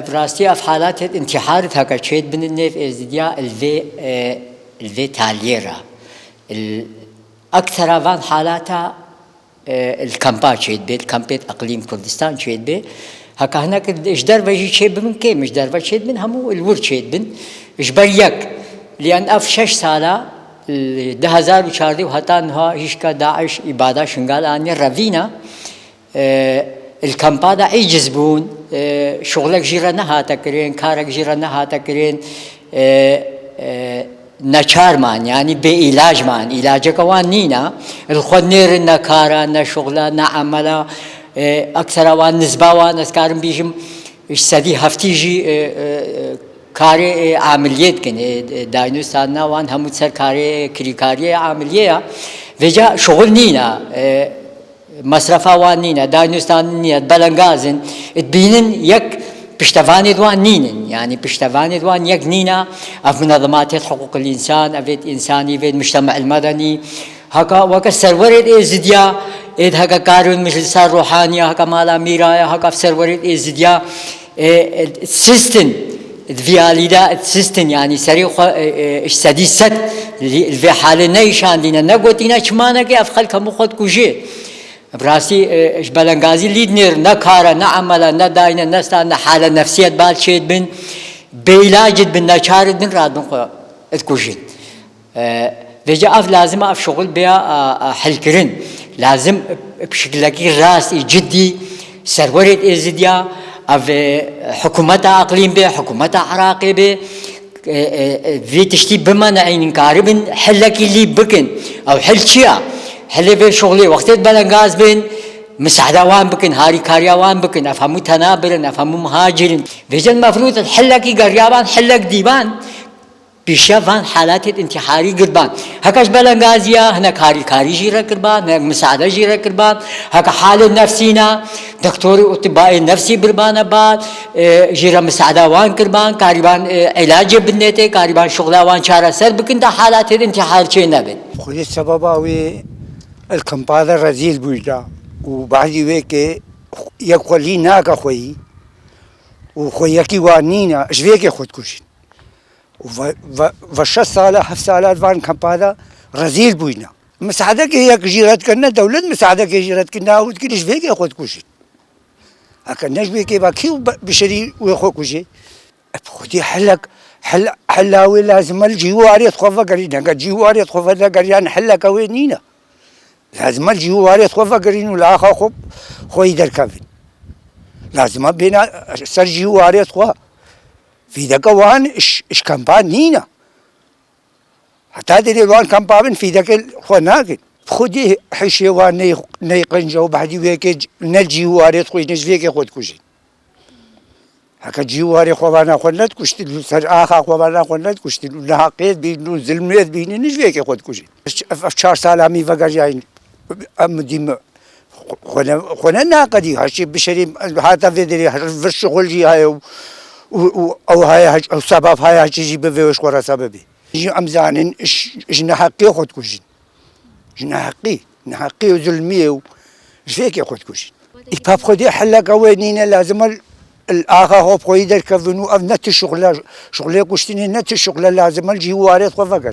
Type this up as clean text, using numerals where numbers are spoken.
براستي في حالات انتحار هكا تشيد بن النيف ازديا الفي تاليرا اكثر فان حالاتها الكامبا تشيد بي الكامبيت اقليم كردستان تشيد بي هكا هناك ايش دربه يجي تشيد من كيم ايش دربه تشيد من همو الور تشيد بن ايش بريك لان اف 6 ساله 2014 وهتانها هيشكا داعش اباده شنغال اني رافينا الكامبادا يجذبون شغلك جيرانها هاتكرين كارك جيرانها هاتكرين نشار مان يعني بعلاج مان علاجك وان نينا الخنير النكارا نشغلا نعملا اكثر وان نسبة وان اسكارم بيجم سدي هفتيجي كاري عمليات كن داينوستانا وان هم تسر كاري كريكاري عملية وجا شغل نينا مصرفا وانينا داينوستان نيت بلنغازن تبينن يك بشتفاني دوان نينن يعني بشتفاني دوان يك نينا في منظمات حقوق الانسان افيت انساني في المجتمع المدني هكا وكا سروريت ازديا اد هكا كارون مثل سار روحانيا هكا مالا ميرايا هكا في سروريت ازديا السيستم الفياليدا السيستم يعني سريع اش سديست في حال نيشان دينا نقوتينا شمانك افخلك مخد كوجي براسي اش بلنغازي ليدنير نكارا نعملا نداينا نستان حالة نفسية بالشيد بن بيلاجد بن نشارد بن راد بن اتكوجين فيجا اف لازم اف شغل بيا حلكرن لازم بشكل راسي جدي سروريت ازديا اف حكومة اقليم بي حكومة عراقي بي في تشتي بما نعين كاربن حلك اللي بكن او حلشيا حلي في شغلي وقت بلنغاز بين مساعدة وان بكن هاري كاريا وان بكن افهمو تنابرن افهمو مهاجرين فيجن المفروض الحلكي قريابان حلك ديبان بيشافان حالات انتحاري قربان هكاش بلنغازيا هناك هاري كاري جيرا قربان هناك مساعدة جيرا قربان هكا حال نفسينا دكتور اطباء نفسي بربان بعد جيرا مساعدة وان قربان قريبان علاج بنيته قريبان شغلا وان شارع سر بكن دا حالات انتحار شي نبن خذي السبب اوي الكمبادا رزيل بوجدا وبعدي ويك يقولي ناقة خوي وخويكي وانينا اش ويك خود كوشين وش سالة 7 سالات فان كمبادا رزيل بوجنا مساعدك هي جيرات كنا دولة مساعدك هي جيرات كنا ودك اش ويك خود كوشين هكا ناش ويك باكي بشري ويخو كوشي خدي حلاوي لازم الجواري تخوفا قرينا قد جواري تخوفا قريان حلك وينينا لازم الجواري تخوفا قرين ولا خب خوي دركافين لازم بينا سر جواري تخوا في ذاك وان اش كامبان نينا حتى ديري وان كامبان في ذاك خناقن خدي حشي وان نيقنجو بعد ويك نالجواري تخوي نجفيك خود كوجين هكا جواري خوانا خلت كشتي سر آخا خوانا خلت كشتي نهاقيت بينو زلميت بيني نجفيك خود كوجين 4 سال عمي فقرجاين ام ديم خنا ناقدي هالشي بشري هذا في دري في الشغل جي هاي او هاي او سبب هاي تجي بفيش ورا سببي يجي امزانين اش نحقي خود كوجين نحقي وزلمي ايش فيك خود كوجين يبقى خدي حلق وينينا لازم الآخر هو بقيدر كفنو أو نت الشغل كشتني نت الشغل لازم الجوارات وفقط